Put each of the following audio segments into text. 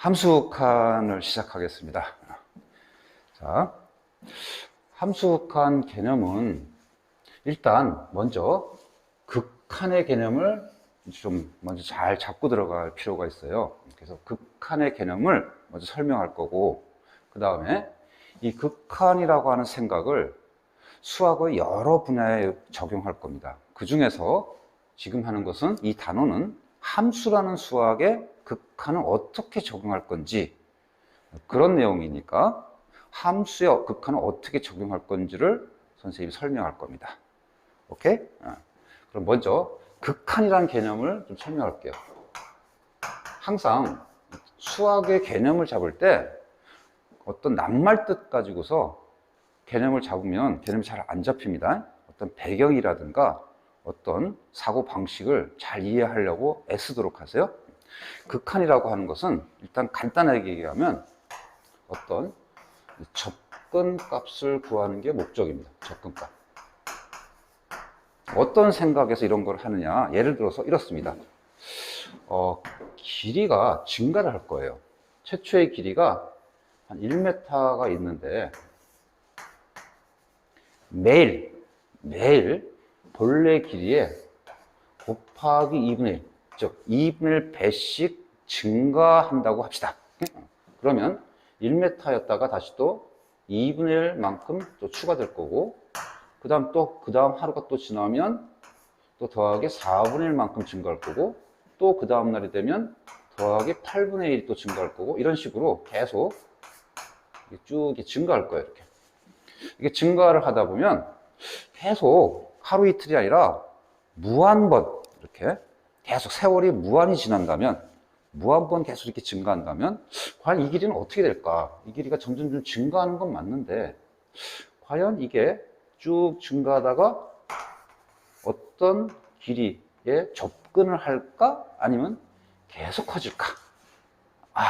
함수칸을 시작하겠습니다. 자, 함수칸 개념은 일단 먼저 극한의 개념을 좀 먼저 잘 잡고 들어갈 필요가 있어요. 그래서 극한의 개념을 먼저 설명할 거고, 그 다음에 이 극한이라고 하는 생각을 수학의 여러 분야에 적용할 겁니다. 그 중에서 지금 하는 것은 이 단어는 함수라는 수학에 극한을 어떻게 적용할 건지, 그런 내용이니까 함수의 극한을 어떻게 적용할 건지를 선생님이 설명할 겁니다. 오케이? 그럼 먼저 극한이라는 개념을 좀 설명할게요. 항상 수학의 개념을 잡을 때 어떤 낱말 뜻 가지고서 개념을 잡으면 개념이 잘 안 잡힙니다. 어떤 배경이라든가 어떤 사고 방식을 잘 이해하려고 애쓰도록 하세요. 극한이라고 하는 것은 일단 간단하게 얘기하면 어떤 접근 값을 구하는 게 목적입니다. 접근값. 어떤 생각에서 이런 걸 하느냐, 예를 들어서 이렇습니다. 길이가 증가를 할 거예요. 최초의 길이가 한 1m가 있는데 매일 본래 길이에 곱하기 2분의 1, 즉 2분의 1배씩 증가한다고 합시다. 그러면 1m였다가 다시 또 2분의 1만큼 또 추가될 거고, 그 다음 하루가 또 지나면 또 더하기 4분의 1만큼 증가할 거고, 또 그 다음 날이 되면 더하기 8분의 1이 또 증가할 거고, 이런 식으로 계속 쭉 증가할 거예요. 이게 증가를 하다 보면 계속 하루 이틀이 아니라 무한번 이렇게 계속 세월이 무한히 지난다면, 무한번 계속 이렇게 증가한다면 과연 이 길이는 어떻게 될까? 이 길이가 점점 좀 증가하는 건 맞는데 과연 이게 쭉 증가하다가 어떤 길이에 접근을 할까? 아니면 계속 커질까?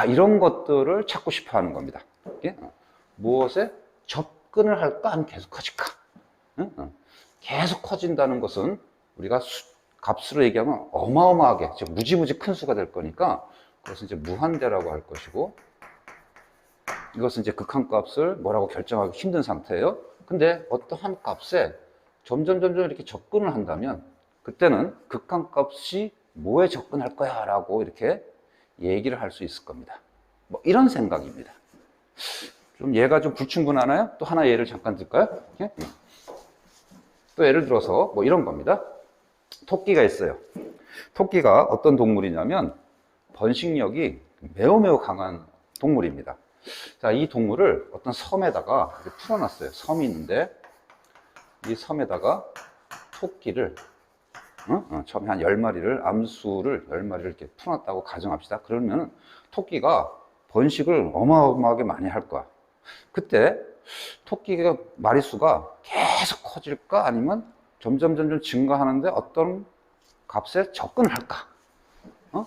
이런 것들을 찾고 싶어 하는 겁니다. 무엇에 접근을 할까? 아니면 계속 커질까? 계속 커진다는 것은 우리가 값으로 얘기하면 어마어마하게, 즉 무지무지 큰 수가 될 거니까 그것은 이제 무한대라고 할 것이고, 이것은 이제 극한값을 뭐라고 결정하기 힘든 상태예요. 근데 어떠한 값에 점점 이렇게 접근을 한다면 그때는 극한값이 뭐에 접근할 거야 라고 이렇게 얘기를 할 수 있을 겁니다. 뭐 이런 생각입니다. 좀 얘가 좀 불충분하나요? 또 하나 예를 잠깐 들까요? 또 예를 들어서 뭐 이런 겁니다. 토끼가 있어요. 토끼가 어떤 동물이냐면 번식력이 매우 강한 동물입니다. 자, 이 동물을 어떤 섬에다가 풀어놨어요. 섬이 있는데 이 섬에다가 토끼를 처음에 한 10마리를, 암수를 10마리를 이렇게 풀어놨다고 가정합시다. 그러면 토끼가 번식을 어마어마하게 많이 할 거야. 그때 토끼가 마리수가 계속 커질까? 아니면 점점 증가하는데 어떤 값에 접근할까?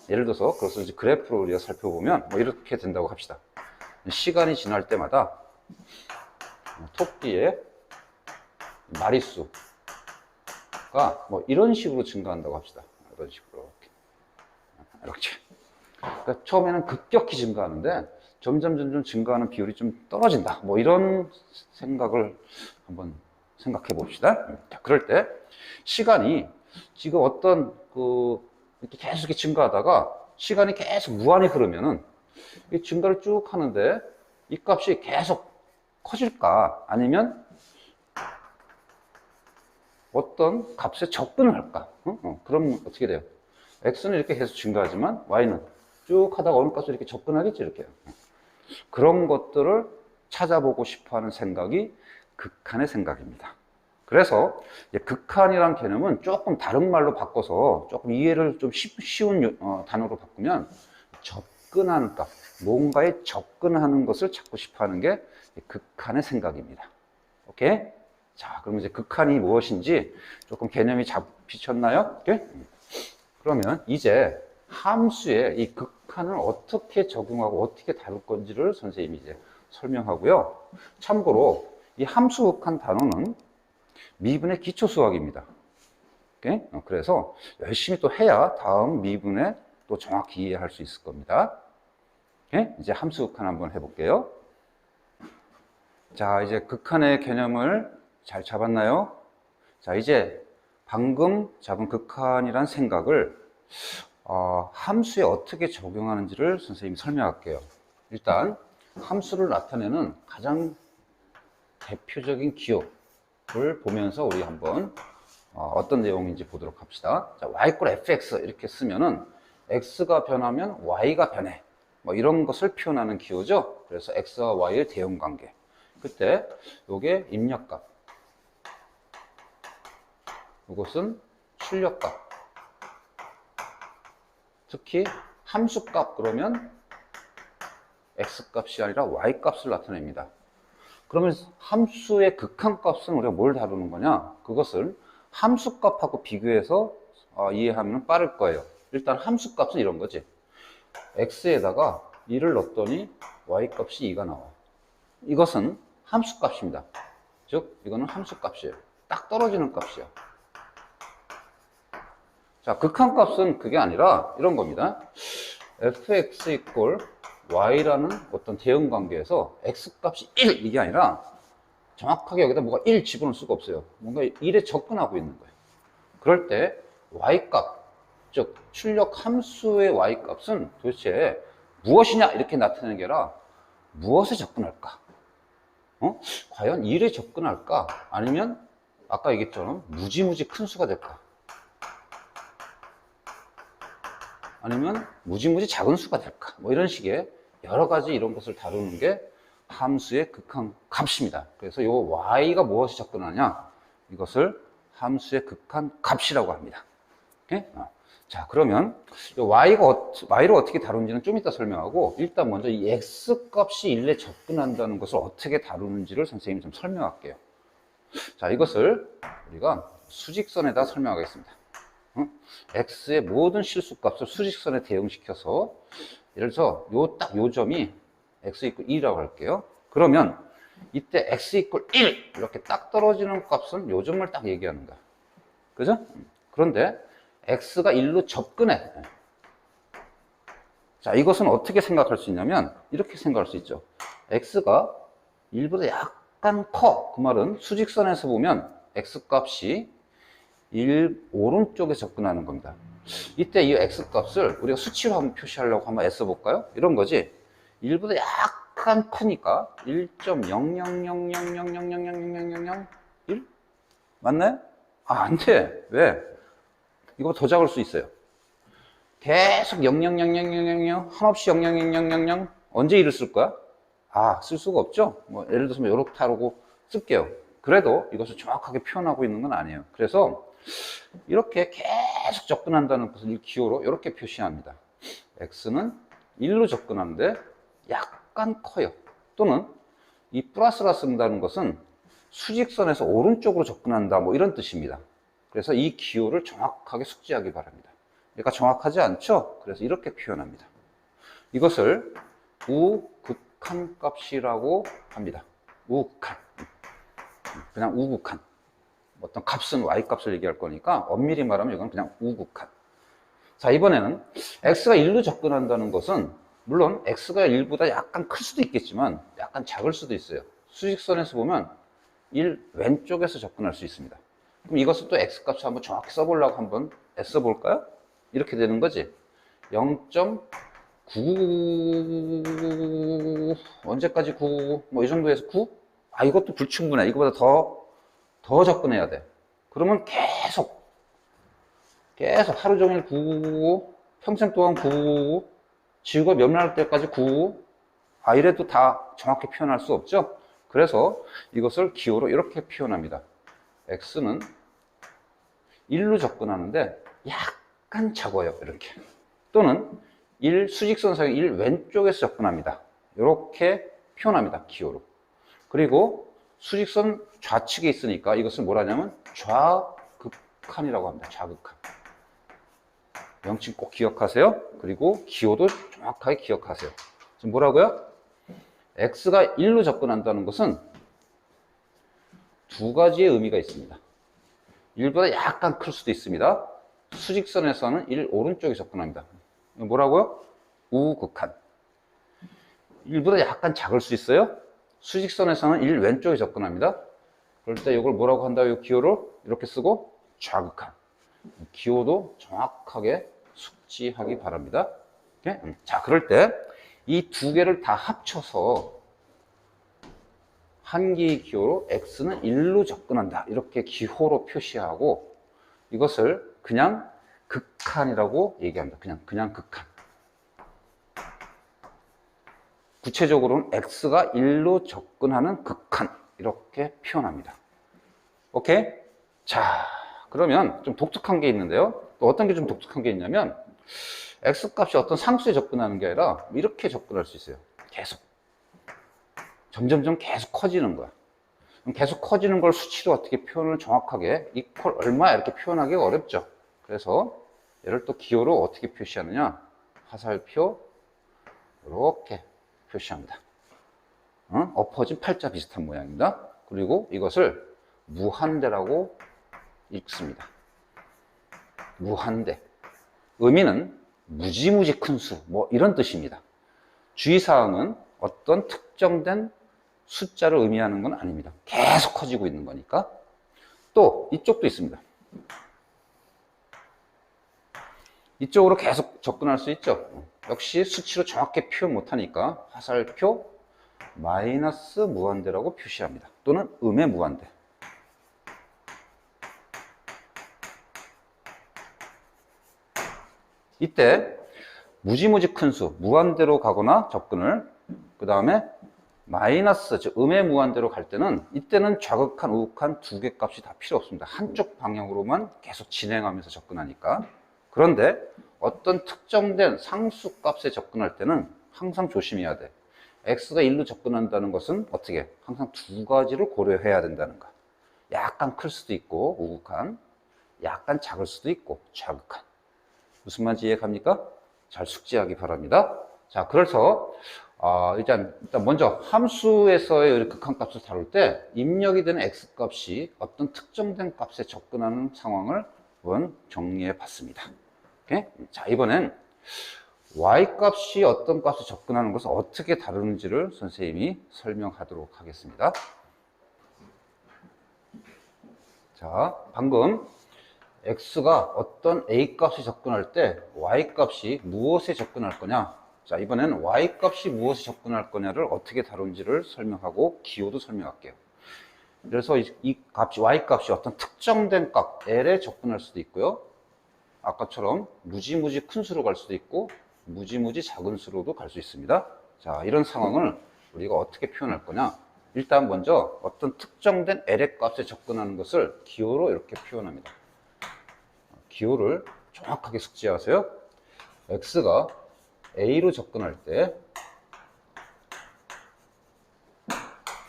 예를 들어서 그것을 이제 그래프로 우리가 살펴보면 뭐 이렇게 된다고 합시다. 시간이 지날 때마다 토끼의 마리수가 뭐 이런 식으로 증가한다고 합시다. 이런 식으로 이렇게. 그러니까 처음에는 급격히 증가하는데 점점 증가하는 비율이 좀 떨어진다. 뭐 이런 생각을 한번 생각해 봅시다. 자, 그럴 때 시간이 지금 어떤 이렇게 계속 이렇게 증가하다가 시간이 계속 무한히 흐르면은 이 증가를 쭉 하는데 이 값이 계속 커질까? 아니면 어떤 값에 접근을 할까? 그럼 어떻게 돼요? x는 이렇게 계속 증가하지만 y는 쭉 하다가 어느 값으로 이렇게 접근하겠지, 이렇게. 그런 것들을 찾아보고 싶어 하는 생각이 극한의 생각입니다. 그래서 극한이라는 개념은 조금 다른 말로 바꿔서 조금 이해를 좀 쉬운 단어로 바꾸면 접근하는 값, 뭔가에 접근하는 것을 찾고 싶어 하는 게 극한의 생각입니다. 오케이? 자, 그럼 이제 극한이 무엇인지 조금 개념이 잡히셨나요? 오케이? 그러면 이제 함수에 이 극한을 어떻게 적용하고 어떻게 다룰 건지를 선생님이 이제 설명하고요. 참고로 이 함수 극한 단어는 미분의 기초 수학입니다. 오케이? 그래서 열심히 또 해야 다음 미분에 또 정확히 이해할 수 있을 겁니다. 예? 이제 함수 극한 한번 해볼게요. 자, 이제 극한의 개념을 잘 잡았나요? 자, 이제 방금 잡은 극한이란 생각을 함수에 어떻게 적용하는지를 선생님이 설명할게요. 일단 함수를 나타내는 가장 대표적인 기호를 보면서 우리 한번 어떤 내용인지 보도록 합시다. 자, y = fx 이렇게 쓰면은 x가 변하면 y가 변해. 뭐 이런 것을 표현하는 기호죠. 그래서 x와 y의 대응 관계. 그때 요게 입력값, 이것은 출력값. 특히 함수값 그러면 x값이 아니라 y값을 나타냅니다. 그러면 함수의 극한값은 우리가 뭘 다루는 거냐? 그것을 함수값하고 비교해서 이해하면 빠를 거예요. 일단 함수값은 이런 거지. x에다가 2를 넣었더니 y값이 2가 나와. 이것은 함수값입니다. 즉 이거는 함수값이에요. 딱 떨어지는 값이야. 자, 극한값은 그게 아니라 이런 겁니다. fx = y라는 어떤 대응 관계에서 x값이 1 이게 아니라 정확하게 여기다 뭐가 1 집어넣을 수가 없어요. 뭔가 1에 접근하고 있는 거예요. 그럴 때 y값, 즉 출력 함수의 y값은 도대체 무엇이냐 이렇게 나타내는 게 아니라 무엇에 접근할까? 과연 1에 접근할까? 아니면 아까 얘기했처럼 무지무지 큰 수가 될까? 아니면 무지무지 작은 수가 될까? 뭐 이런 식의 여러 가지 이런 것을 다루는 게 함수의 극한값입니다. 그래서 이 y가 무엇에 접근하냐? 이것을 함수의 극한값이라고 합니다. 오케이? 자, 그러면 y를 어떻게 다루는지는 좀 이따 설명하고 일단 먼저 이 x값이 1에 접근한다는 것을 어떻게 다루는지를 선생님이 좀 설명할게요. 자, 이것을 우리가 수직선에다 설명하겠습니다. x의 모든 실수값을 수직선에 대응시켜서 예를 들어서 요 점이 x = 2라고 할게요. 그러면 이때 x = 1 이렇게 딱 떨어지는 값은 요 점을 딱 얘기하는 거야. 그죠? 그런데 x가 1로 접근해. 자, 이것은 어떻게 생각할 수 있냐면 이렇게 생각할 수 있죠. x가 1보다 약간 커. 그 말은 수직선에서 보면 x값이 1 오른쪽에 접근하는 겁니다. 이때 이 x값을 우리가 수치로 한번 표시하려고 한번 애써 볼까요? 이런 거지. 1보다 약간 크니까 1.0000000000001 맞나요? 안 돼. 왜? 이거 더 작을 수 있어요. 계속 0000000 한없이 0000000 언제 1을 쓸 거야? 쓸 수가 없죠. 뭐 예를 들어서 이렇게 하고 쓸게요. 그래도 이것을 정확하게 표현하고 있는 건 아니에요. 그래서 이렇게 계속 접근한다는 것을 이 기호로 이렇게 표시합니다. x는 1로 접근하는데 약간 커요. 또는 이 플러스라 쓴다는 것은 수직선에서 오른쪽으로 접근한다 뭐 이런 뜻입니다. 그래서 이 기호를 정확하게 숙지하기 바랍니다. 그러니까 정확하지 않죠? 그래서 이렇게 표현합니다. 이것을 우극한값이라고 합니다. 우극한. 그냥 우극한. 어떤 값은 y값을 얘기할 거니까 엄밀히 말하면 이건 그냥 우극한. 자, 이번에는 x가 1로 접근한다는 것은 물론 x가 1보다 약간 클 수도 있겠지만 약간 작을 수도 있어요. 수직선에서 보면 1 왼쪽에서 접근할 수 있습니다. 그럼 이것을 또 x값을 한번 정확히 써보려고 한번 애써 볼까요? 이렇게 되는 거지. 0.999 언제까지 9 뭐 이 정도에서 9? 이것도 불충분해. 이거보다 더 접근해야 돼. 그러면 계속 하루 종일 9999 평생 동안 9999 지구가 멸망할 때까지 99 이래도 다 정확히 표현할 수 없죠. 그래서 이것을 기호로 이렇게 표현합니다. x는 1로 접근하는데 약간 작아요. 이렇게. 또는 1 수직선상의 1 왼쪽에서 접근합니다. 이렇게 표현합니다. 기호로. 그리고 수직선 좌측에 있으니까 이것을 뭐라 하냐면 좌극한이라고 합니다. 좌극한. 명칭 꼭 기억하세요. 그리고 기호도 정확하게 기억하세요. 지금 뭐라고요? x가 1로 접근한다는 것은 두 가지의 의미가 있습니다. 1보다 약간 클 수도 있습니다. 수직선에서는 1 오른쪽에 접근합니다. 뭐라고요? 우극한. 1보다 약간 작을 수 있어요. 수직선에서는 1 왼쪽에 접근합니다. 그럴 때 이걸 뭐라고 한다고요? 이 기호를 이렇게 쓰고 좌극한. 기호도 정확하게 숙지하기 바랍니다. 오케이? 자, 그럴 때 이 두 개를 다 합쳐서 한 개의 기호로 x는 1로 접근한다. 이렇게 기호로 표시하고 이것을 그냥 극한이라고 얘기합니다. 그냥 극한. 구체적으로는 x가 1로 접근하는 극한 이렇게 표현합니다. 오케이? 자, 그러면 좀 독특한 게 있는데요. 또 어떤 게 좀 독특한 게 있냐면 x값이 어떤 상수에 접근하는 게 아니라 이렇게 접근할 수 있어요. 계속. 점점점 계속 커지는 거야. 계속 커지는 걸 수치로 어떻게 표현을 정확하게 이퀄 얼마 이렇게 표현하기가 어렵죠. 그래서 얘를 또 기호로 어떻게 표시하느냐, 화살표 이렇게 표시합니다. 엎어진 팔자 비슷한 모양입니다. 그리고 이것을 무한대라고 읽습니다. 무한대. 의미는 무지무지 큰 수, 뭐 이런 뜻입니다. 주의사항은 어떤 특정된 숫자를 의미하는 건 아닙니다. 계속 커지고 있는 거니까. 또 이쪽도 있습니다. 이쪽으로 계속 접근할 수 있죠. 역시 수치로 정확히 표현 못하니까 화살표 마이너스 무한대라고 표시합니다. 또는 음의 무한대. 이때 무지무지 큰 수, 무한대로 가거나 접근을, 그 다음에 마이너스, 즉 음의 무한대로 갈 때는 이때는 좌극한, 우극한 두 개 값이 다 필요 없습니다. 한쪽 방향으로만 계속 진행하면서 접근하니까. 그런데 어떤 특정된 상수 값에 접근할 때는 항상 조심해야 돼. x가 1로 접근한다는 것은 어떻게? 항상 두 가지를 고려해야 된다는 거. 약간 클 수도 있고 우극한, 약간 작을 수도 있고 좌극한. 무슨 말인지 이해갑니까? 잘 숙지하기 바랍니다. 자, 그래서 일단 먼저 함수에서의 극한값을 다룰 때 입력이 되는 x값이 어떤 특정된 값에 접근하는 상황을 한번 정리해 봤습니다. 오케이? 자, 이번엔 y값이 어떤 값에 접근하는 것을 어떻게 다루는지를 선생님이 설명하도록 하겠습니다. 자, 방금 x가 어떤 a값에 접근할 때 y값이 무엇에 접근할 거냐. 자, 이번엔 y값이 무엇에 접근할 거냐를 어떻게 다룬지를 설명하고 기호도 설명할게요. 그래서 이 값이, y값이 어떤 특정된 값 l에 접근할 수도 있고요. 아까처럼 무지무지 큰 수로 갈 수도 있고 무지무지 작은 수로도 갈 수 있습니다. 자, 이런 상황을 우리가 어떻게 표현할 거냐. 일단 먼저 어떤 특정된 l의 값에 접근하는 것을 기호로 이렇게 표현합니다. 기호를 정확하게 숙지하세요. x가 a로 접근할 때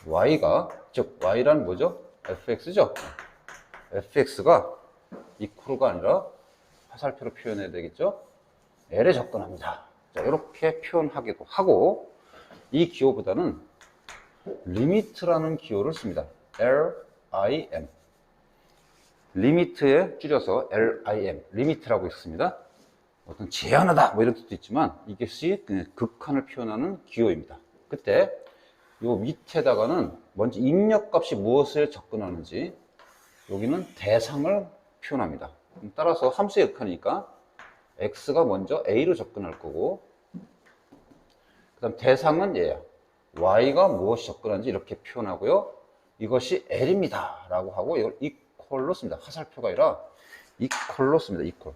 y가, 즉 y란 뭐죠? fx죠? fx가 이퀄가 아니라 화살표로 표현해야 되겠죠? l에 접근합니다. 자, 이렇게 표현하기도 하고, 이 기호보다는 리미트라는 기호를 씁니다. lim. 리미트에 줄여서 lim, 리미트라고 있습니다. 어떤 제한하다 뭐 이런 뜻도 있지만 이것이 그냥 극한을 표현하는 기호입니다. 그때 요 밑에다가는 먼저 입력값이 무엇을 접근하는지, 여기는 대상을 표현합니다. 따라서 함수의 극한이니까 x가 먼저 a로 접근할 거고, 그 다음 대상은 얘야. y가 무엇이 접근하는지 이렇게 표현하고요. 이것이 l입니다 라고 하고 이걸 이퀄로 씁니다. 화살표가 아니라 이퀄로 씁니다. 이퀄.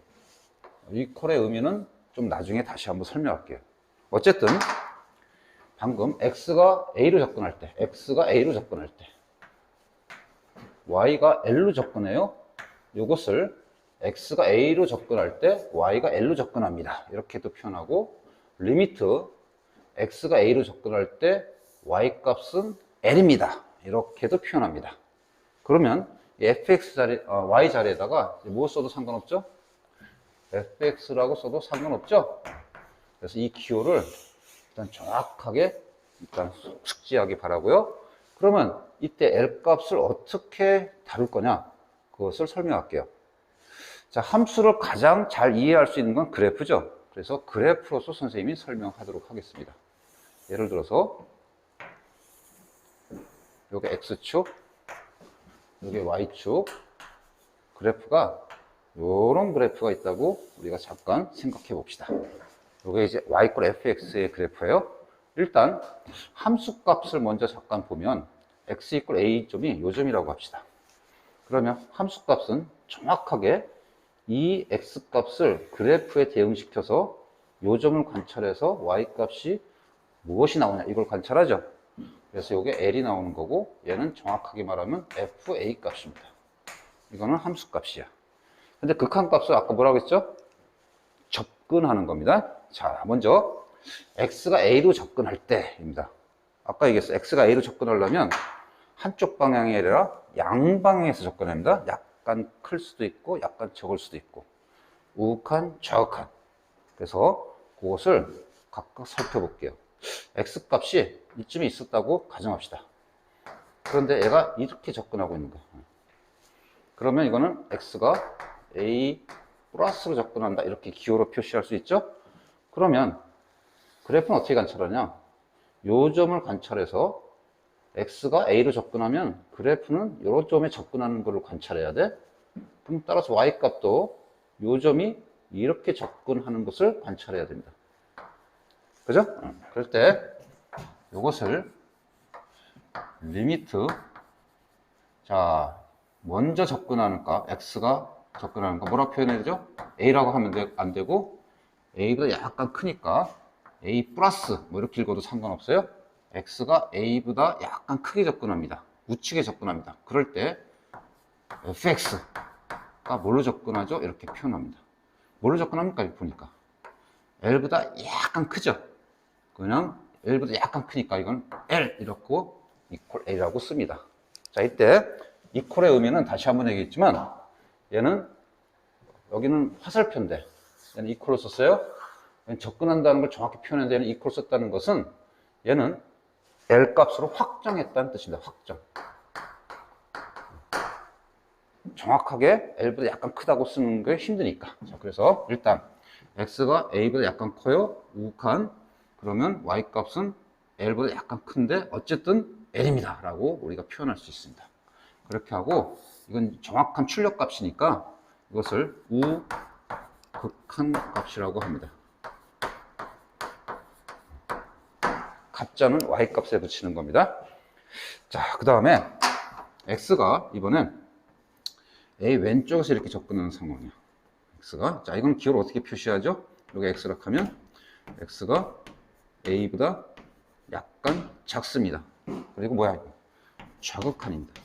이퀄의 의미는 좀 나중에 다시 한번 설명할게요. 어쨌든 방금 x가 a로 접근할 때, y가 l로 접근해요. 이것을 x가 a로 접근할 때 y가 l로 접근합니다. 이렇게도 표현하고, 리미트 x가 a로 접근할 때 y 값은 l입니다. 이렇게도 표현합니다. 그러면 fx 자리, y 자리에다가 무엇 써도 상관없죠? fx라고 써도 상관없죠? 그래서 이 기호를 일단 정확하게 일단 숙지하기 바라고요. 그러면 이때 L 값을 어떻게 다룰 거냐? 그것을 설명할게요. 자, 함수를 가장 잘 이해할 수 있는 건 그래프죠. 그래서 그래프로서 선생님이 설명하도록 하겠습니다. 예를 들어서 요게 X축, 요게 Y축 그래프가 요런 그래프가 있다고 우리가 잠깐 생각해 봅시다. 요게 이제 Y = fx의 그래프예요. 일단 함수 값을 먼저 잠깐 보면 x = a 점이 요 점이라고 합시다. 그러면 함수 값은 정확하게 이 x 값을 그래프에 대응시켜서 요 점을 관찰해서 y 값이 무엇이 나오냐 이걸 관찰하죠. 그래서 이게 L이 나오는 거고 얘는 정확하게 말하면 FA 값입니다. 이거는 함수 값이야. 근데 극한 값을 아까 뭐라고 했죠? 접근하는 겁니다. 자, 먼저 X가 A로 접근할 때입니다. 아까 얘기했어. X가 A로 접근하려면 한쪽 방향이 아니라 양방향에서 접근합니다. 약간 클 수도 있고 약간 적을 수도 있고 우극한, 좌극한. 그래서 그것을 각각 살펴볼게요. X 값이 이쯤에 있었다고 가정합시다. 그런데 얘가 이렇게 접근하고 있는 거야. 그러면 이거는 X가 A 플러스로 접근한다. 이렇게 기호로 표시할 수 있죠? 그러면 그래프는 어떻게 관찰하냐? 요 점을 관찰해서 X가 A로 접근하면 그래프는 요 점에 접근하는 것을 관찰해야 돼. 그럼 따라서 Y 값도 요 점이 이렇게 접근하는 것을 관찰해야 됩니다. 그죠? 그럴 때 요것을 리미트, 자, 먼저 접근하는 값, X가 접근하는 거 뭐라고 표현해야 되죠? A라고 하면 안 되고 A보다 약간 크니까 A 플러스 뭐 이렇게 읽어도 상관없어요. X가 A보다 약간 크게 접근합니다. 우측에 접근합니다. 그럴 때 fx가 뭘로 접근하죠? 이렇게 표현합니다. 뭘로 접근합니까? 이렇게 보니까 L보다 약간 크죠? 그냥 L보다 약간 크니까 이건 L 이렇게 equal A라고 씁니다. 자, 이때 equal의 의미는 다시 한번 얘기했지만 얘는 여기는 화살표인데 얘는 equal을 썼어요. 얘는 접근한다는 걸 정확히 표현했는데 얘는 equal 썼다는 것은 얘는 L 값으로 확정했다는 뜻입니다. 확정. 정확하게 L보다 약간 크다고 쓰는 게 힘드니까. 자, 그래서 일단 X가 A보다 약간 커요. 우극한. 그러면 Y 값은 L보다 약간 큰데 어쨌든 L입니다. 라고 우리가 표현할 수 있습니다. 그렇게 하고 이건 정확한 출력 값이니까 이것을 우극한 값이라고 합니다. 가짜는 Y 값에 붙이는 겁니다. 자, 그 다음에 X가 이번엔 A 왼쪽에서 이렇게 접근하는 상황이야. X가. 자, 이건 기호를 어떻게 표시하죠? 여기 X라고 하면 X가 A보다 약간 작습니다. 그리고 뭐야? 좌극한입니다.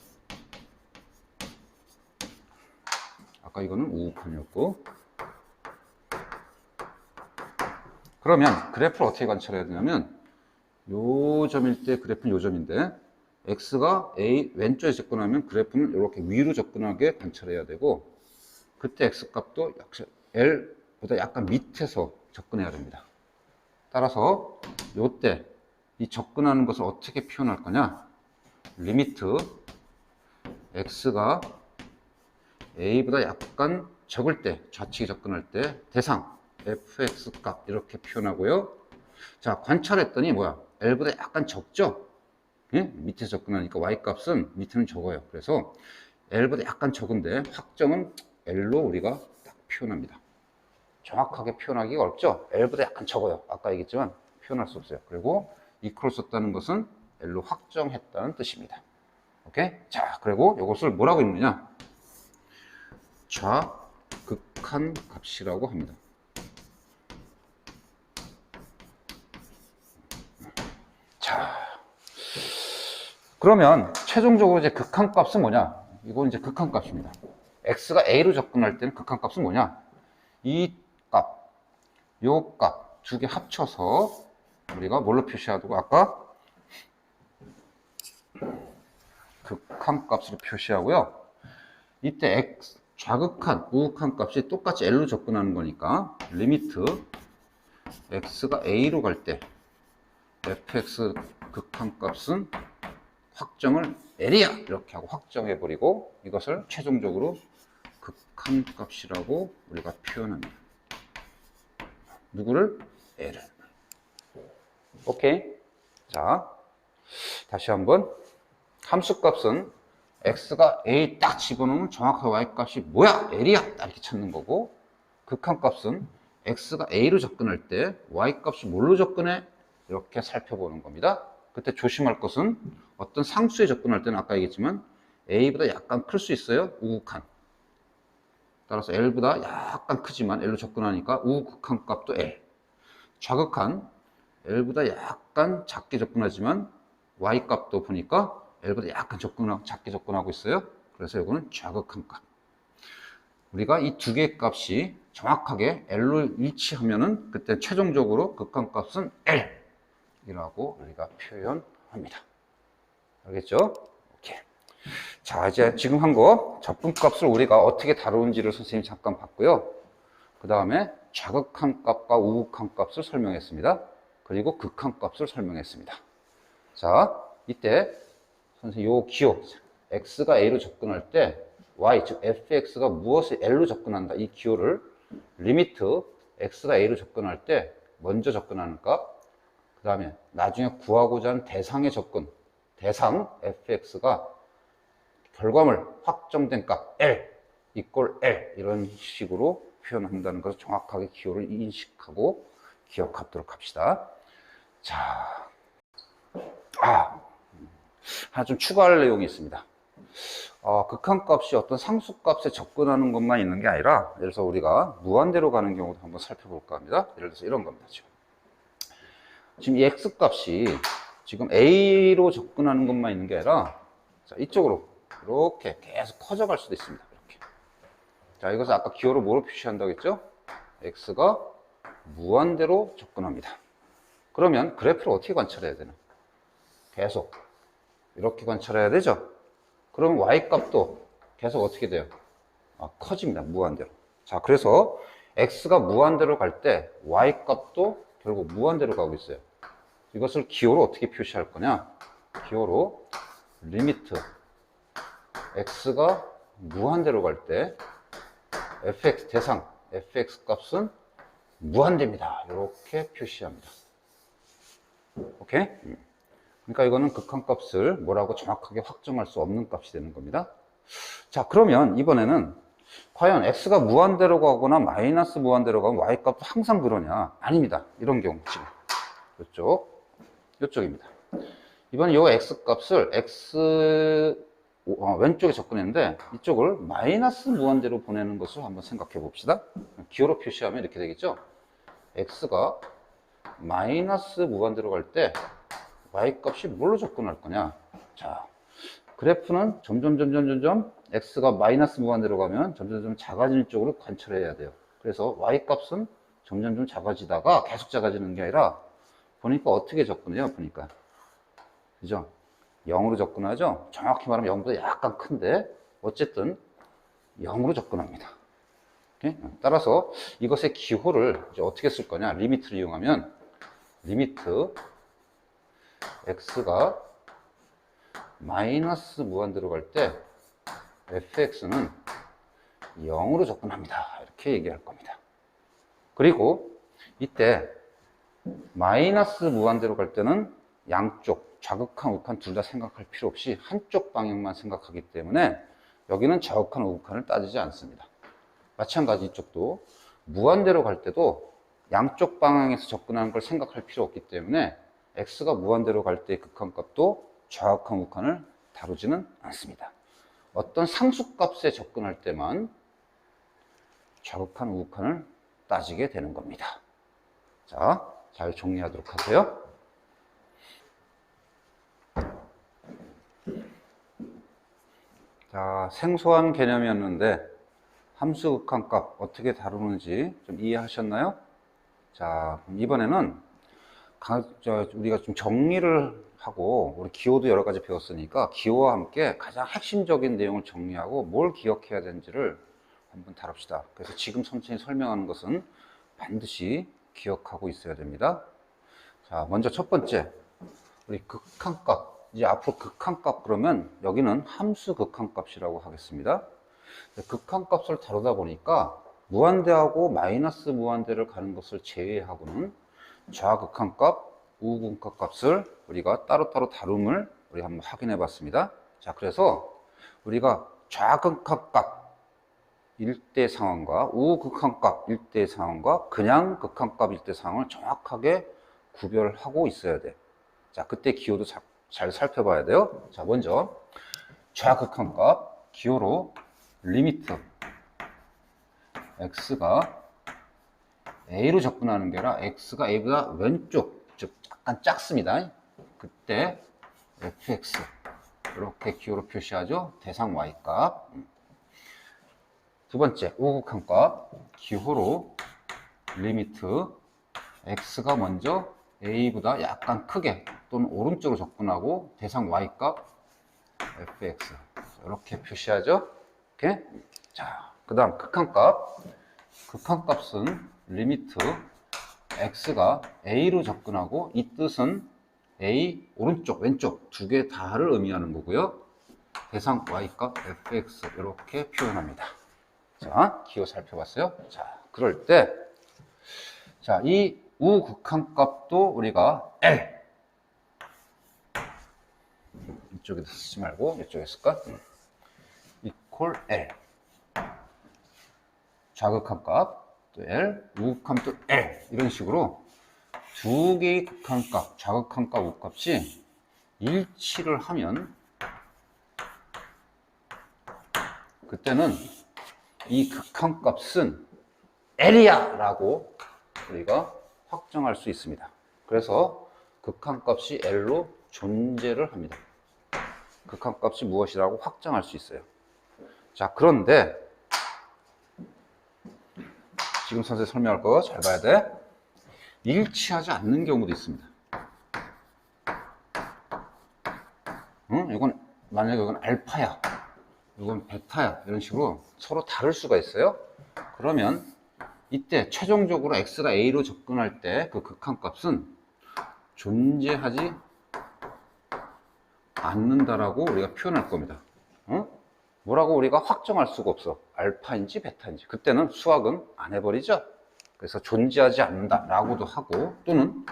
아까 이거는 우극한이었고. 그러면 그래프를 어떻게 관찰해야 되냐면 요 점일 때 그래프는 요 점인데 X가 A 왼쪽에 접근하면 그래프는 이렇게 위로 접근하게 관찰해야 되고 그때 X 값도 L보다 약간 밑에서 접근해야 됩니다. 따라서 요때 이 접근하는 것을 어떻게 표현할 거냐? 리미트 X가 A보다 약간 적을 때, 좌측에 접근할 때 대상 fx 값 이렇게 표현하고요. 자, 관찰했더니 뭐야? L보다 약간 적죠? 예? 밑에 접근하니까 Y 값은 밑에는 적어요. 그래서 L보다 약간 적은데 확정은 L로 우리가 딱 표현합니다. 정확하게 표현하기가 어렵죠? L보다 약간 적어요. 아까 얘기했지만 표현할 수 없어요. 그리고 equal 썼다는 것은 L로 확정했다는 뜻입니다. 오케이? 자, 그리고 이것을 뭐라고 읽느냐? 좌극한 값이라고 합니다. 자, 그러면 최종적으로 이제 극한 값은 뭐냐? 이건 이제 극한 값입니다. x가 a로 접근할 때는 극한 값은 뭐냐? 이 값, 요 값 두 개 합쳐서 우리가 뭘로 표시하고 아까 극한 값으로 표시하고요. 이때 x 좌극한, 우극한 값이 똑같이 L로 접근하는 거니까 리미트 x가 a로 갈 때 fx 극한 값은 확정을 L이야 이렇게 하고 확정해 버리고 이것을 최종적으로 극한 값이라고 우리가 표현합니다. 누구를? L을. 오케이. 자, 다시 한번. 함수값은 x가 a 딱 집어넣으면 정확하게 y값이 뭐야? l이야! 딱 이렇게 찾는 거고, 극한값은 x가 a로 접근할 때 y값이 뭘로 접근해? 이렇게 살펴보는 겁니다. 그때 조심할 것은 어떤 상수에 접근할 때는 아까 얘기했지만 a보다 약간 클 수 있어요. 우극한. 따라서 l보다 약간 크지만 l로 접근하니까 우극한값도 l. 좌극한 l보다 약간 작게 접근하지만 y값도 보니까 l보다 약간 작게 접근하고 있어요. 그래서 이거는 좌극한 값. 우리가 이 두 개의 값이 정확하게 l로 일치하면은 그때 최종적으로 극한값은 l이라고 우리가 표현합니다. 알겠죠? 오케이. 자, 이제 지금 한 거 적분값을 우리가 어떻게 다루는지를 선생님이 잠깐 봤고요. 그 다음에 좌극한 값과 우극한 값을 설명했습니다. 그리고 극한 값을 설명했습니다. 자, 이때 선생님 요 기호 x가 a로 접근할 때 y 즉 fx가 무엇을 l로 접근한다 이 기호를 리미트 x가 a로 접근할 때 먼저 접근하는 값, 그 다음에 나중에 구하고자 하는 대상의 접근 대상 fx가 결과물 확정된 값 L 이꼴 L 이런 식으로 표현한다는 것을 정확하게 기호를 인식하고 기억하도록 합시다. 자, 하나 좀 추가할 내용이 있습니다. 극한값이 어떤 상수값에 접근하는 것만 있는 게 아니라 예를 들어서 우리가 무한대로 가는 경우도 한번 살펴볼까 합니다. 예를 들어서 이런 겁니다. 지금 이 x값이 지금 a로 접근하는 것만 있는 게 아니라 자, 이쪽으로 이렇게 계속 커져갈 수도 있습니다. 이렇게. 자, 이것을 아까 기호로 뭐로 표시한다고 했죠? x가 무한대로 접근합니다. 그러면 그래프를 어떻게 관찰해야 되나? 계속 이렇게 관찰해야 되죠? 그러면 y값도 계속 어떻게 돼요? 커집니다. 무한대로. 자, 그래서 x가 무한대로 갈 때 y값도 결국 무한대로 가고 있어요. 이것을 기호로 어떻게 표시할 거냐? 기호로 리미트 x가 무한대로 갈 때 fx 대상 fx 값은 무한대입니다. 이렇게 표시합니다. 오케이? 그러니까 이거는 극한값을 뭐라고 정확하게 확정할 수 없는 값이 되는 겁니다. 자, 그러면 이번에는 과연 x가 무한대로 가거나 마이너스 무한대로 가면 y값도 항상 그러냐? 아닙니다. 이런 경우 지금 이쪽입니다. 이번엔 이 x값을 왼쪽에 접근했는데 이쪽을 마이너스 무한대로 보내는 것을 한번 생각해 봅시다. 기호로 표시하면 이렇게 되겠죠. x가 마이너스 무한대로 갈 때 y값이 뭘로 접근할 거냐. 자, 그래프는 점점 x가 마이너스 무한대로 가면 점점 작아지는 쪽으로 관찰해야 돼요. 그래서 y값은 점점 작아지다가 계속 작아지는 게 아니라 보니까 어떻게 접근해요? 보니까 그죠? 0으로 접근하죠? 정확히 말하면 0보다 약간 큰데 어쨌든 0으로 접근합니다. 오케이? 따라서 이것의 기호를 이제 어떻게 쓸 거냐? 리미트를 이용하면 리미트 x가 마이너스 무한대로 갈 때 fx는 0으로 접근합니다. 이렇게 얘기할 겁니다. 그리고 이때 마이너스 무한대로 갈 때는 양쪽 좌극한 우극한 둘 다 생각할 필요 없이 한쪽 방향만 생각하기 때문에 여기는 좌극한 우극한을 따지지 않습니다. 마찬가지 이쪽도 무한대로 갈 때도 양쪽 방향에서 접근하는 걸 생각할 필요 없기 때문에 x가 무한대로 갈 때의 극한값도 좌극한 우극한을 다루지는 않습니다. 어떤 상수값에 접근할 때만 좌극한 우극한을 따지게 되는 겁니다. 자, 잘 정리하도록 하세요. 자, 생소한 개념이었는데 함수 극한값 어떻게 다루는지 좀 이해하셨나요? 자, 이번에는 우리가 좀 정리를 하고 우리 기호도 여러 가지 배웠으니까 기호와 함께 가장 핵심적인 내용을 정리하고 뭘 기억해야 되는지를 한번 다룹시다. 그래서 지금 선생님이 설명하는 것은 반드시 기억하고 있어야 됩니다. 자, 먼저 첫 번째 우리 극한값. 이제 앞으로 극한값 그러면 여기는 함수 극한값이라고 하겠습니다. 극한값을 다루다 보니까 무한대하고 마이너스 무한대를 가는 것을 제외하고는 좌극한값, 우극한 값을 우리가 따로따로 다룸을 우리 한번 확인해 봤습니다. 자, 그래서 우리가 좌극한 값 일대 상황과 우극한 값 일대 상황과 그냥 극한 값 일대 상황을 정확하게 구별하고 있어야 돼. 자, 그때 기호도 잘 살펴봐야 돼요. 자, 먼저 좌극한 값 기호로 리미트 x가 a로 접근하는 게 아니라 x가 a보다 왼쪽, 즉 약간 작습니다. 그때 fx 이렇게 기호로 표시하죠. 대상 y 값. 두 번째 우극한 값 기호로 리미트 x가 먼저 a보다 약간 크게 또는 오른쪽으로 접근하고 대상 y 값 fx 이렇게 표시하죠. 이렇게. 자, 그 다음 극한 값은 리미트 x가 a로 접근하고, 이 뜻은 a 오른쪽 왼쪽 두 개 다를 의미하는 거고요. 대상 y 값 fx 이렇게 표현합니다. 자, 기호 살펴봤어요. 자, 그럴 때 자, 이 우극한 값도 우리가 L 이쪽에 쓰지 말고 이쪽에 쓸까? 이퀄 L 좌극한 값 또 L, 우극한 또 L 이런 식으로 두 개의 극한 값, 좌극한 값, 우극값이 일치를 하면 그때는 이 극한 값은 L이야 라고 우리가 확정할 수 있습니다. 그래서 극한 값이 L로 존재를 합니다. 극한 값이 무엇이라고 확정할 수 있어요. 자, 그런데 지금 선생님 설명할 거 잘 봐야 돼. 일치하지 않는 경우도 있습니다. 응? 이건 만약에 이건 알파야, 이건 베타야 이런 식으로 서로 다를 수가 있어요. 그러면 이때 최종적으로 x가 a로 접근할 때 그 극한 값은 존재하지 않는다라고 우리가 표현할 겁니다. 뭐라고 우리가 확정할 수가 없어. 알파인지 베타인지. 그때는 수학은 안 해버리죠. 그래서 존재하지 않는다라고도 하고, 또는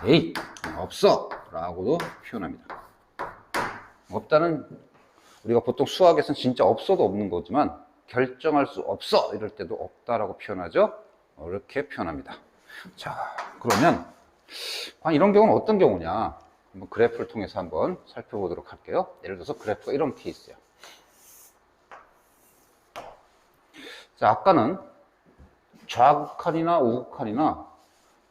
에이 없어 라고도 표현합니다. 없다는 우리가 보통 수학에서는 진짜 없어도 없는 거지만 결정할 수 없어 이럴 때도 없다라고 표현하죠. 이렇게 표현합니다. 자, 그러면 이런 경우는 어떤 경우냐, 한번 그래프를 통해서 한번 살펴보도록 할게요. 예를 들어서 그래프가 이런 케이스예요. 자, 아까는 좌극한이나 우극한이나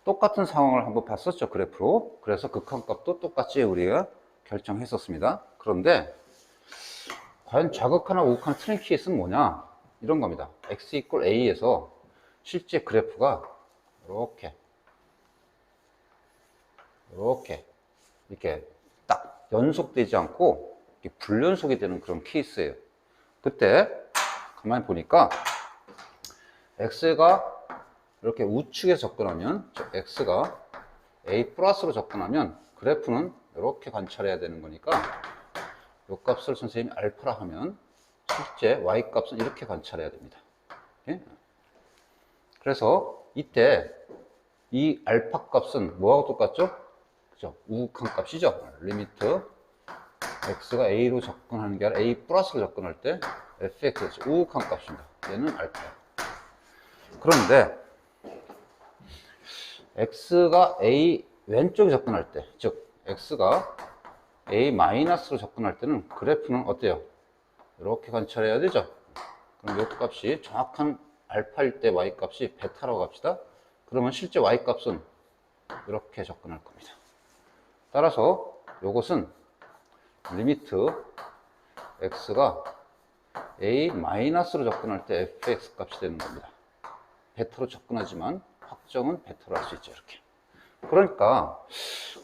똑같은 상황을 한번 봤었죠, 그래프로. 그래서 극한값도 똑같이 우리가 결정했었습니다. 그런데 과연 좌극한이나 우극한의 틀린 케이스는 뭐냐, 이런 겁니다. x = a에서 실제 그래프가 이렇게 딱 연속되지 않고 이렇게 불연속이 되는 그런 케이스예요. 그때 가만히 보니까 x가 이렇게 우측에 접근하면, x가 a 플러스로 접근하면 그래프는 이렇게 관찰해야 되는 거니까 이 값을 선생님이 알파라 하면 실제 y 값은 이렇게 관찰해야 됩니다. 예? 그래서 이때 이 알파 값은 뭐하고 똑같죠? 그죠? 우극한 값이죠. 리미트 x가 a로 접근하는 게 아니라 a 플러스로 접근할 때 fx, 우극한 값입니다. 얘는 알파야. 그런데 x가 a 왼쪽에 접근할 때, 즉 x가 a 마이너스로 접근할 때는 그래프는 어때요? 이렇게 관찰해야 되죠. 그럼 이 값이 정확한 알파일 때 y 값이 베타라고 합시다. 그러면 실제 y 값은 이렇게 접근할 겁니다. 따라서 이것은 리미트 x가 a 마이너스로 접근할 때 fx 값이 되는 겁니다. 베타로 접근하지만 확정은 베타로 할 수 있죠. 이렇게. 그러니까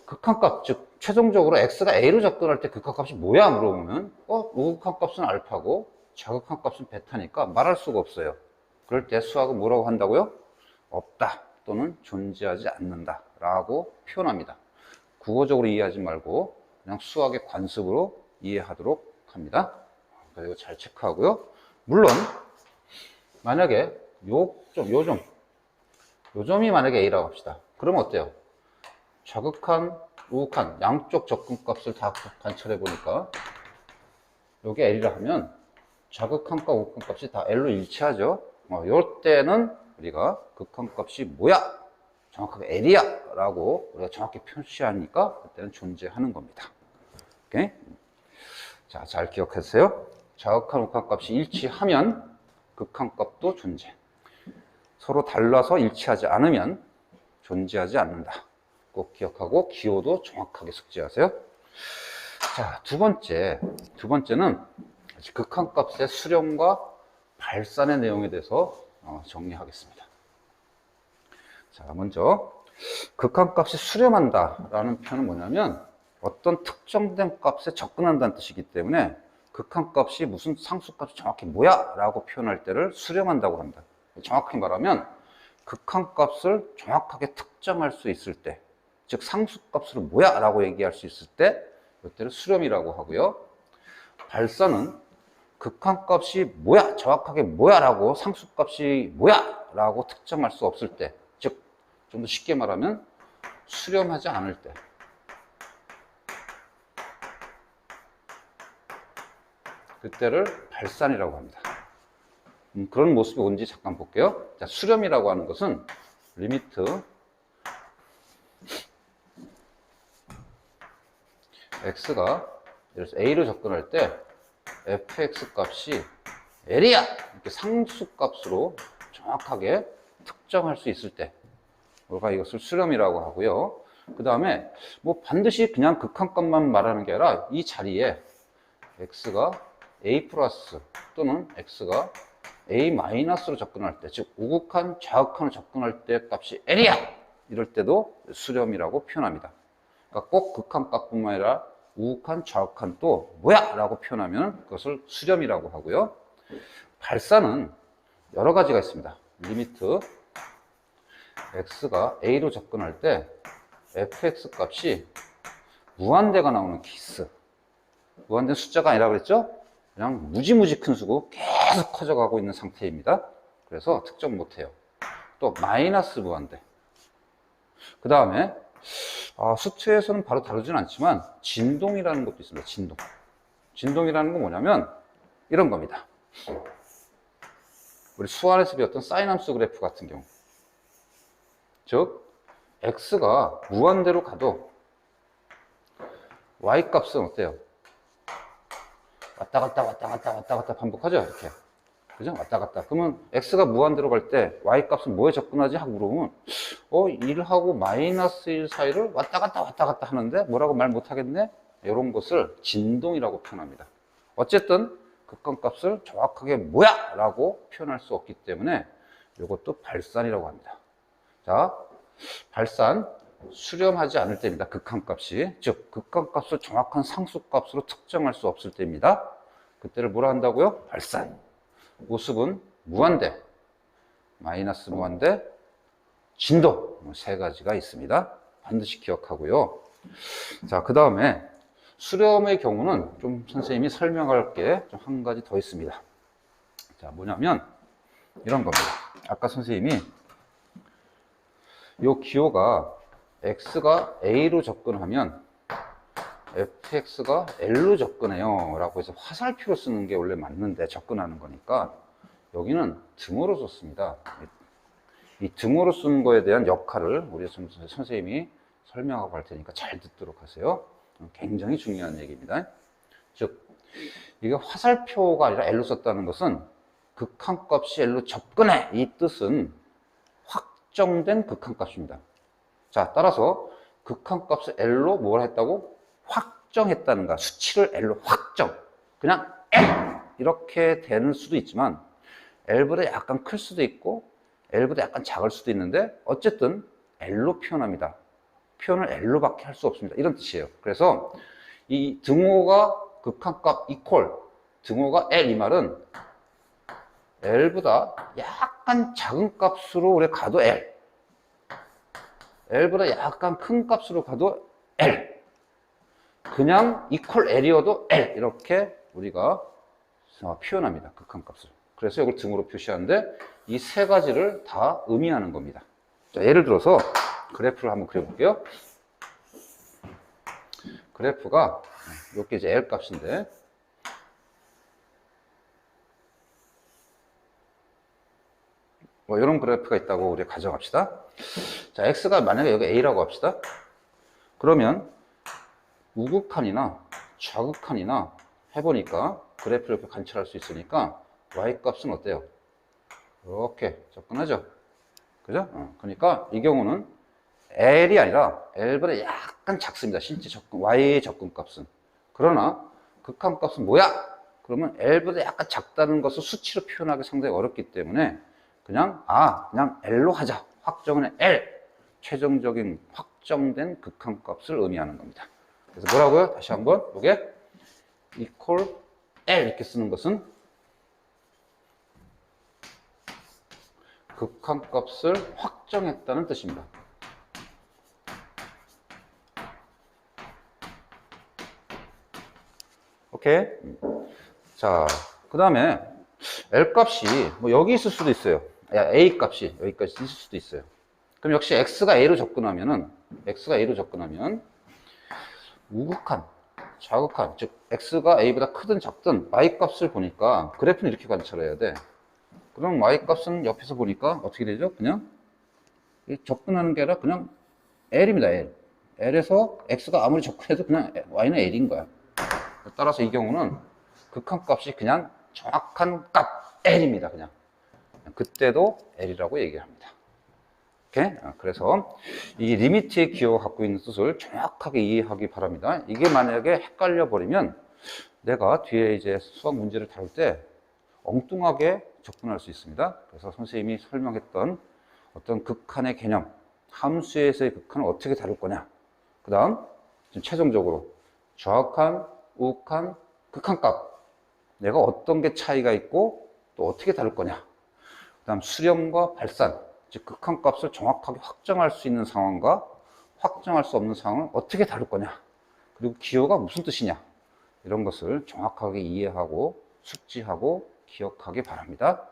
극한값, 즉 최종적으로 x가 a로 접근할 때 극한값이 뭐야 물어보면 우극한값은 알파고 좌극한값은 베타니까 말할 수가 없어요. 그럴 때 수학은 뭐라고 한다고요? 없다 또는 존재하지 않는다 라고 표현합니다. 국어적으로 이해하지 말고 그냥 수학의 관습으로 이해하도록 합니다. 그리고 잘 체크하고요. 물론 만약에 요 점이 만약에 a라고 합시다. 그러면 어때요? 자극한, 우극한 양쪽 접근값을 다 관찰해 보니까 여기 L이라 하면 자극한과 우극한 값이 다 L로 일치하죠. 이럴 때는 우리가 극한값이 뭐야? 정확하게 L이야 라고 우리가 정확히 표시하니까 그때는 존재하는 겁니다. 오케이? 자, 잘 기억하세요. 자극한 우극한 값이 일치하면 극한값도 존재. 서로 달라서 일치하지 않으면 존재하지 않는다. 꼭 기억하고 기호도 정확하게 숙지하세요. 자, 두 번째는 극한값의 수렴과 발산의 내용에 대해서 정리하겠습니다. 자, 먼저 극한값이 수렴한다 라는 표현은 뭐냐면 어떤 특정된 값에 접근한다는 뜻이기 때문에 극한값이 무슨 상수값이 정확히 뭐야 라고 표현할 때를 수렴한다고 합니다. 정확히 말하면 극한값을 정확하게 특정할 수 있을 때, 즉 상수값으로 뭐야 라고 얘기할 수 있을 때 이때를 수렴이라고 하고요. 발산은 극한값이 뭐야, 정확하게 뭐야 라고 상수값이 뭐야 라고 특정할 수 없을 때, 즉 좀 더 쉽게 말하면 수렴하지 않을 때, 그때를 발산이라고 합니다. 그런 모습이 뭔지 잠깐 볼게요. 자, 수렴이라고 하는 것은 리미트 x가 A로 접근할 때 fx 값이 L이야! 이렇게 상수값으로 정확하게 특정할 수 있을 때 우리가 이것을 수렴이라고 하고요. 그 다음에 뭐 반드시 그냥 극한값만 말하는 게 아니라 이 자리에 x가 a 플러스 또는 x가 a 마이너스로 접근할 때, 즉 우극한, 좌극한으로 접근할 때 값이 L이야! 이럴 때도 수렴이라고 표현합니다. 그러니까 꼭 극한값뿐만 아니라 우극한, 좌극한 또 뭐야? 라고 표현하면 그것을 수렴이라고 하고요. 발산은 여러 가지가 있습니다. 리미트 x가 a로 접근할 때 fx 값이 무한대가 나오는 케이스. 무한대는 숫자가 아니라 그랬죠? 그냥 무지무지 큰 수고 계속 커져가고 있는 상태입니다. 그래서 특정 못해요. 또 마이너스 무한대. 그 다음에 수트에서는 바로 다루진 않지만 진동이라는 것도 있습니다. 진동이라는 건 뭐냐면 이런 겁니다. 우리 수 안에서 배웠던 사인함수 그래프 같은 경우, 즉 x가 무한대로 가도 y 값은 어때요? 왔다 갔다 반복하죠, 이렇게. 그죠? 왔다 갔다. 그러면 x가 무한대로 갈 때 y 값은 뭐에 접근하지? 하고 물어보면 1하고 마이너스 1 사이를 왔다 갔다 하는데 뭐라고 말 못하겠네? 이런 것을 진동이라고 표현합니다. 어쨌든 극한값을 정확하게 뭐야? 라고 표현할 수 없기 때문에 이것도 발산이라고 합니다. 자, 발산, 수렴하지 않을 때입니다. 극한값이. 즉 극한값을 정확한 상수값으로 특정할 수 없을 때입니다. 그때를 뭐라 한다고요? 발산. 모습은 무한대, 마이너스 무한대, 진도 세 가지가 있습니다. 반드시 기억하고요. 자, 그 다음에 수렴의 경우는 좀 선생님이 설명할 게 좀 한 가지 더 있습니다. 자, 뭐냐면 이런 겁니다. 아까 선생님이 이 기호가 x가 a로 접근하면 fx가 L로 접근해요 라고 해서 화살표로 쓰는 게 원래 맞는데 접근하는 거니까 여기는 등호로 썼습니다. 이 등호로 쓴 거에 대한 역할을 우리 선생님이 설명하고 할 테니까 잘 듣도록 하세요. 굉장히 중요한 얘기입니다. 즉 이게 화살표가 아니라 L로 썼다는 것은 극한값이 L로 접근해, 이 뜻은 확정된 극한값입니다. 자, 따라서 극한값을 L로 뭘 했다고? 확정했다는가, 수치를 L로 확정. 그냥 L 이렇게 되는 수도 있지만 L보다 약간 클 수도 있고 L보다 약간 작을 수도 있는데 어쨌든 L로 표현합니다. 표현을 L로밖에 할 수 없습니다. 이런 뜻이에요. 그래서 이 등호가 극한값 이퀄 등호가 L, 이 말은 L보다 약간 작은 값으로 우리 가도 L, L보다 약간 큰 값으로 가도 L, 그냥 이퀄 L이어도 L, 이렇게 우리가 표현합니다. 극한값을. 그래서 이걸 등으로 표시하는데 이 세 가지를 다 의미하는 겁니다. 자, 예를 들어서 그래프를 한번 그려볼게요. 그래프가 이게 이제 L 값인데 뭐 이런 그래프가 있다고 우리 가정합시다. 자, X가 만약에 여기 A라고 합시다. 그러면 우극한이나 좌극한이나 해보니까 그래프를 이렇게 관찰할 수 있으니까 Y 값은 어때요? 이렇게 접근하죠. 그죠? 그러니까 이 경우는 L이 아니라 L보다 약간 작습니다. 실제 Y의 접근값은. 그러나 극한값은 뭐야? 그러면 L보다 약간 작다는 것을 수치로 표현하기 상당히 어렵기 때문에 그냥 L로 하자. 확정은 L. 최종적인 확정된 극한값을 의미하는 겁니다. 그래서 뭐라고요? 다시 한번 이게 equal L 이렇게 쓰는 것은 극한값을 확정했다는 뜻입니다. 오케이. 자, 그 다음에 L 값이 뭐 여기 있을 수도 있어요. A 값이 여기까지 있을 수도 있어요. 그럼 역시 X가 A로 접근하면 우극한, 좌극한, 즉 X가 A보다 크든 작든 Y 값을 보니까 그래프는 이렇게 관찰해야 돼. 그럼 Y 값은 옆에서 보니까 어떻게 되죠? 그냥 접근하는 게 아니라 그냥 L입니다. L. L에서 X가 아무리 접근해도 그냥 Y는 L인 거야. 따라서 이 경우는 극한값이 그냥 정확한 값 L입니다. 그냥 그때도 L이라고 얘기합니다. 오케이? 그래서 이 리미트의 기호가 갖고 있는 뜻을 정확하게 이해하기 바랍니다. 이게 만약에 헷갈려 버리면 내가 뒤에 이제 수학 문제를 다룰 때 엉뚱하게 접근할 수 있습니다. 그래서 선생님이 설명했던 어떤 극한의 개념, 함수에서의 극한을 어떻게 다룰 거냐. 그 다음 최종적으로 좌극한, 우극한, 극한값 내가 어떤 게 차이가 있고 또 어떻게 다룰 거냐. 그 다음 수렴과 발산, 즉 극한값을 정확하게 확정할 수 있는 상황과 확정할 수 없는 상황을 어떻게 다룰 거냐. 그리고 기호가 무슨 뜻이냐. 이런 것을 정확하게 이해하고 숙지하고 기억하기 바랍니다.